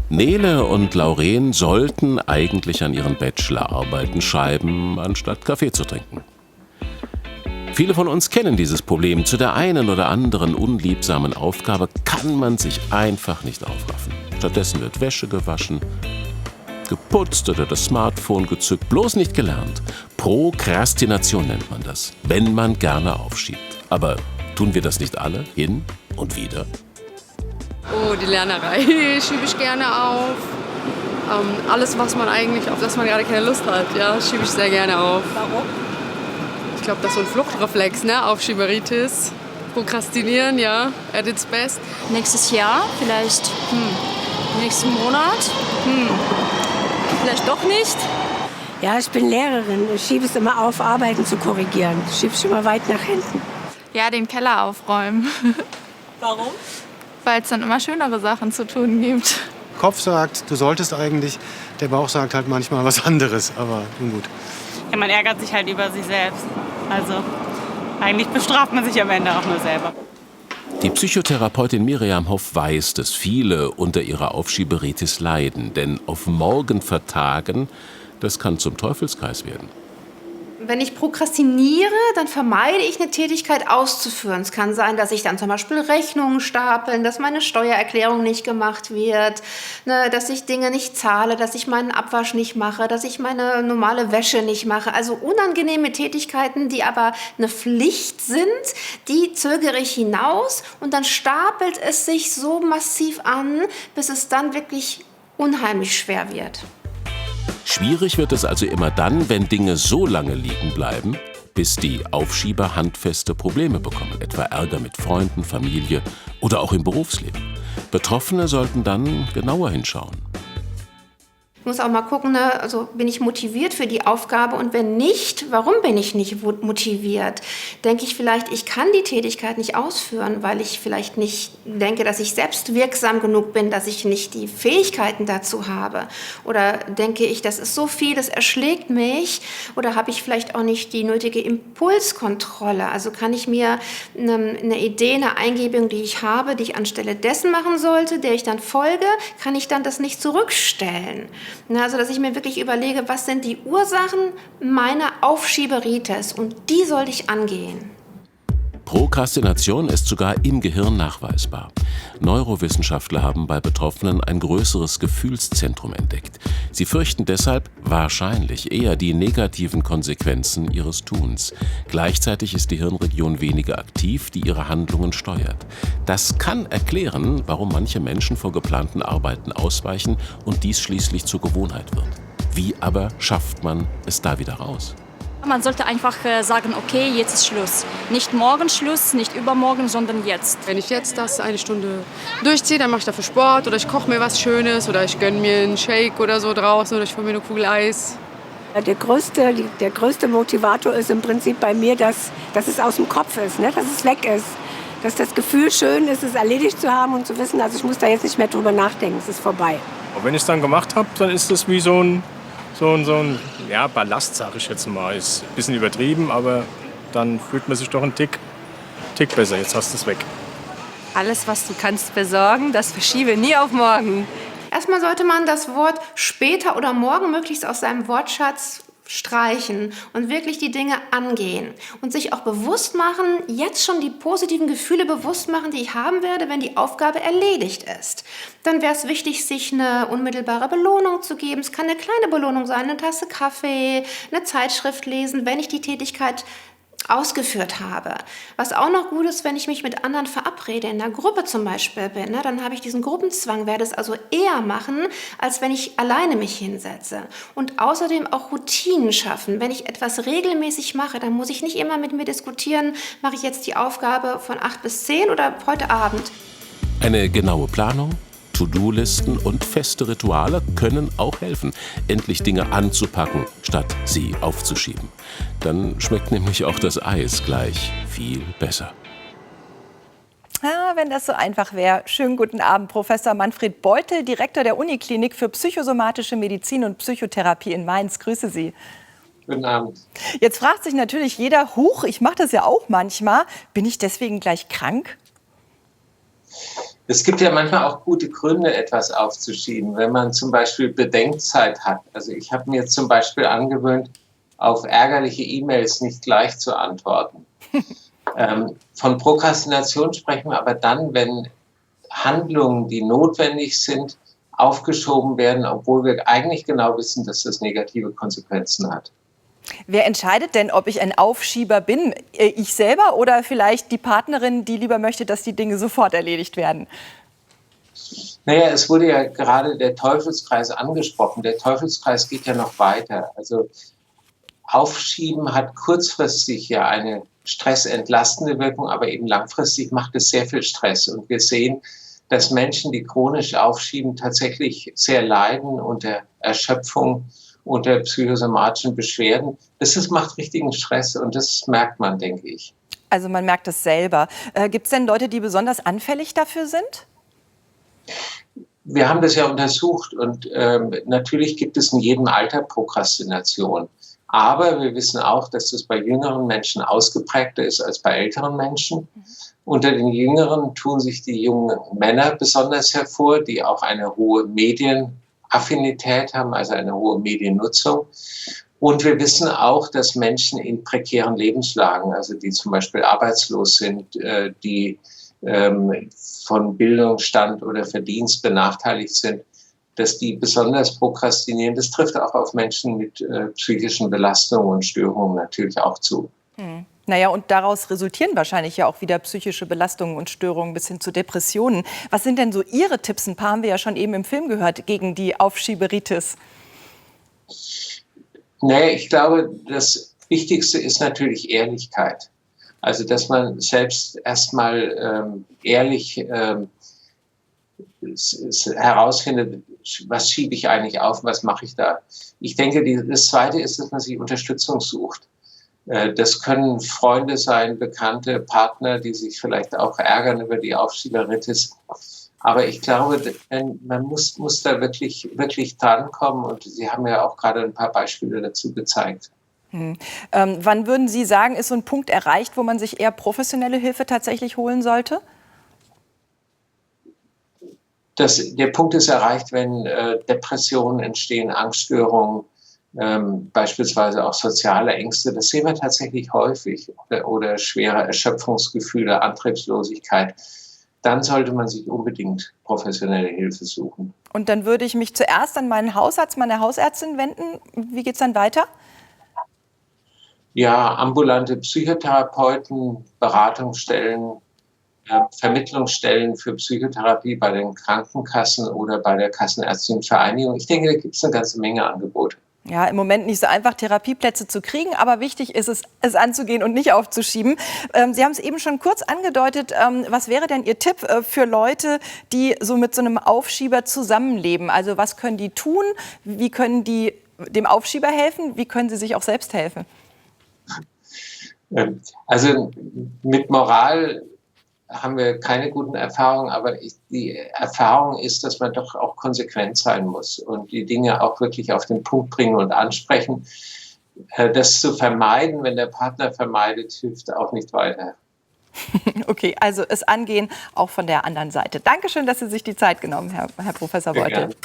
Nele und Lauren sollten eigentlich an ihren Bachelorarbeiten schreiben, anstatt Kaffee zu trinken. Viele von uns kennen dieses Problem. Zu der einen oder anderen unliebsamen Aufgabe kann man sich einfach nicht aufraffen. Stattdessen wird Wäsche gewaschen, geputzt oder das Smartphone gezückt. Bloß nicht gelernt. Prokrastination nennt man das, wenn man gerne aufschiebt. Aber tun wir das nicht alle hin und wieder? Oh, die Lernerei schiebe ich gerne auf. Alles, auf das man gerade keine Lust hat, ja, schiebe ich sehr gerne auf. Warum? Ich glaube, das ist so ein Fluchtreflex, ne? Aufschieberitis. Prokrastinieren, ja, at its best. Nächstes Jahr, vielleicht nächsten Monat, vielleicht doch nicht. Ja, ich bin Lehrerin. Ich schiebe es immer auf, Arbeiten zu korrigieren. Ich schiebe es immer weit nach hinten. Ja, den Keller aufräumen. Warum? Weil es dann immer schönere Sachen zu tun gibt. Kopf sagt, du solltest eigentlich, der Bauch sagt halt manchmal was anderes, aber nun gut. Ja, man ärgert sich halt über sich selbst. Also eigentlich bestraft man sich am Ende auch nur selber. Die Psychotherapeutin Miriam Hoff weiß, dass viele unter ihrer Aufschieberitis leiden. Denn auf morgen vertagen, das kann zum Teufelskreis werden. Wenn ich prokrastiniere, dann vermeide ich eine Tätigkeit auszuführen. Es kann sein, dass ich dann zum Beispiel Rechnungen stapeln, dass meine Steuererklärung nicht gemacht wird, ne, dass ich Dinge nicht zahle, dass ich meinen Abwasch nicht mache, dass ich meine normale Wäsche nicht mache. Also unangenehme Tätigkeiten, die aber eine Pflicht sind, die zögere ich hinaus und dann stapelt es sich so massiv an, bis es dann wirklich unheimlich schwer wird. Schwierig wird es also immer dann, wenn Dinge so lange liegen bleiben, bis die Aufschieber handfeste Probleme bekommen, etwa Ärger mit Freunden, Familie oder auch im Berufsleben. Betroffene sollten dann genauer hinschauen. Ich muss auch mal gucken, ne, also bin ich motiviert für die Aufgabe und wenn nicht, warum bin ich nicht motiviert? Denke ich vielleicht, ich kann die Tätigkeit nicht ausführen, weil ich vielleicht nicht denke, dass ich selbst wirksam genug bin, dass ich nicht die Fähigkeiten dazu habe? Oder denke ich, das ist so viel, das erschlägt mich? Oder habe ich vielleicht auch nicht die nötige Impulskontrolle? Also kann ich mir eine Idee, eine Eingebung, die ich habe, die ich anstelle dessen machen sollte, der ich dann folge, kann ich dann das nicht zurückstellen? Also, dass ich mir wirklich überlege, was sind die Ursachen meiner Aufschieberitis und die sollte ich angehen. Prokrastination ist sogar im Gehirn nachweisbar. Neurowissenschaftler haben bei Betroffenen ein größeres Gefühlszentrum entdeckt. Sie fürchten deshalb wahrscheinlich eher die negativen Konsequenzen ihres Tuns. Gleichzeitig ist die Hirnregion weniger aktiv, die ihre Handlungen steuert. Das kann erklären, warum manche Menschen vor geplanten Arbeiten ausweichen und dies schließlich zur Gewohnheit wird. Wie aber schafft man es da wieder raus? Man sollte einfach sagen, okay, jetzt ist Schluss. Nicht morgen Schluss, nicht übermorgen, sondern jetzt. Wenn ich jetzt das eine Stunde durchziehe, dann mache ich dafür Sport oder ich koche mir was Schönes oder ich gönne mir einen Shake oder so draußen oder ich hole mir eine Kugel Eis. Der größte Motivator ist im Prinzip bei mir, dass es aus dem Kopf ist, ne? Dass es weg ist. Dass das Gefühl schön ist, es erledigt zu haben und zu wissen, also ich muss da jetzt nicht mehr drüber nachdenken, es ist vorbei. Und wenn ich es dann gemacht habe, dann ist das wie so ein Ballast, sag ich jetzt mal. Ist ein bisschen übertrieben, aber dann fühlt man sich doch einen Tick besser. Jetzt hast du es weg. Alles, was du kannst besorgen, das verschiebe nie auf morgen. Erstmal sollte man das Wort später oder morgen möglichst aus seinem Wortschatz streichen und wirklich die Dinge angehen und sich auch bewusst machen, jetzt schon die positiven Gefühle bewusst machen, die ich haben werde, wenn die Aufgabe erledigt ist. Dann wäre es wichtig, sich eine unmittelbare Belohnung zu geben. Es kann eine kleine Belohnung sein, eine Tasse Kaffee, eine Zeitschrift lesen, wenn ich die Tätigkeit ausgeführt habe. Was auch noch gut ist, wenn ich mich mit anderen verabrede, in einer Gruppe zum Beispiel bin, ne, dann habe ich diesen Gruppenzwang, werde es also eher machen, als wenn ich alleine mich hinsetze. Und außerdem auch Routinen schaffen. Wenn ich etwas regelmäßig mache, dann muss ich nicht immer mit mir diskutieren, mache ich jetzt die Aufgabe von 8 bis 10 oder heute Abend. Eine genaue Planung, To-Do-Listen und feste Rituale können auch helfen, endlich Dinge anzupacken, statt sie aufzuschieben. Dann schmeckt nämlich auch das Eis gleich viel besser. Ja, wenn das so einfach wäre. Schönen guten Abend, Professor Manfred Beutel, Direktor der Uniklinik für psychosomatische Medizin und Psychotherapie in Mainz. Grüße Sie. Guten Abend. Jetzt fragt sich natürlich jeder, huch, ich mache das ja auch manchmal, bin ich deswegen gleich krank? Es gibt ja manchmal auch gute Gründe, etwas aufzuschieben, wenn man zum Beispiel Bedenkzeit hat. Also ich habe mir zum Beispiel angewöhnt, auf ärgerliche E-Mails nicht gleich zu antworten. Von Prokrastination sprechen wir aber dann, wenn Handlungen, die notwendig sind, aufgeschoben werden, obwohl wir eigentlich genau wissen, dass das negative Konsequenzen hat. Wer entscheidet denn, ob ich ein Aufschieber bin? Ich selber oder vielleicht die Partnerin, die lieber möchte, dass die Dinge sofort erledigt werden? Naja, es wurde ja gerade der Teufelskreis angesprochen. Der Teufelskreis geht ja noch weiter. Also Aufschieben hat kurzfristig ja eine stressentlastende Wirkung, aber eben langfristig macht es sehr viel Stress. Und wir sehen, dass Menschen, die chronisch aufschieben, tatsächlich sehr leiden unter Erschöpfung, unter psychosomatischen Beschwerden. Das macht richtigen Stress und das merkt man, denke ich. Also man merkt es selber. Gibt es denn Leute, die besonders anfällig dafür sind? Wir haben das ja untersucht und natürlich gibt es in jedem Alter Prokrastination. Aber wir wissen auch, dass das bei jüngeren Menschen ausgeprägter ist als bei älteren Menschen. Unter den Jüngeren tun sich die jungen Männer besonders hervor, die auch eine hohe Medienaffinität haben, also eine hohe Mediennutzung. Und wir wissen auch, dass Menschen in prekären Lebenslagen, also die zum Beispiel arbeitslos sind, die von Bildungsstand oder Verdienst benachteiligt sind, dass die besonders prokrastinieren. Das trifft auch auf Menschen mit psychischen Belastungen und Störungen natürlich auch zu. Naja, und daraus resultieren wahrscheinlich ja auch wieder psychische Belastungen und Störungen bis hin zu Depressionen. Was sind denn so Ihre Tipps? Ein paar haben wir ja schon eben im Film gehört, gegen die Aufschieberitis. Naja, ich glaube, das Wichtigste ist natürlich Ehrlichkeit. Also, dass man selbst erstmal ehrlich herausfindet, was schiebe ich eigentlich auf, was mache ich da. Ich denke, das Zweite ist, dass man sich Unterstützung sucht. Das können Freunde sein, Bekannte, Partner, die sich vielleicht auch ärgern über die Aufschieberitis. Aber ich glaube, man muss da wirklich drankommen und Sie haben ja auch gerade ein paar Beispiele dazu gezeigt. Wann würden Sie sagen, ist so ein Punkt erreicht, wo man sich eher professionelle Hilfe tatsächlich holen sollte? Der Punkt ist erreicht, wenn Depressionen entstehen, Angststörungen, beispielsweise auch soziale Ängste. Das sehen wir tatsächlich häufig. Oder schwere Erschöpfungsgefühle, Antriebslosigkeit. Dann sollte man sich unbedingt professionelle Hilfe suchen. Und dann würde ich mich zuerst an meinen Hausarzt, meine Hausärztin wenden. Wie geht es dann weiter? Ja, ambulante Psychotherapeuten, Beratungsstellen, Vermittlungsstellen für Psychotherapie bei den Krankenkassen oder bei der Kassenärztlichen Vereinigung. Ich denke, da gibt es eine ganze Menge Angebote. Ja, im Moment nicht so einfach, Therapieplätze zu kriegen, aber wichtig ist es anzugehen und nicht aufzuschieben. Sie haben es eben schon kurz angedeutet. Was wäre denn Ihr Tipp für Leute, die so mit so einem Aufschieber zusammenleben? Also was können die tun? Wie können die dem Aufschieber helfen? Wie können sie sich auch selbst helfen? Also mit Moral haben wir keine guten Erfahrungen, aber die Erfahrung ist, dass man doch auch konsequent sein muss und die Dinge auch wirklich auf den Punkt bringen und ansprechen. Das zu vermeiden, wenn der Partner vermeidet, hilft auch nicht weiter. Okay, also es angehen, auch von der anderen Seite. Dankeschön, dass Sie sich die Zeit genommen haben, Herr Professor Beutel.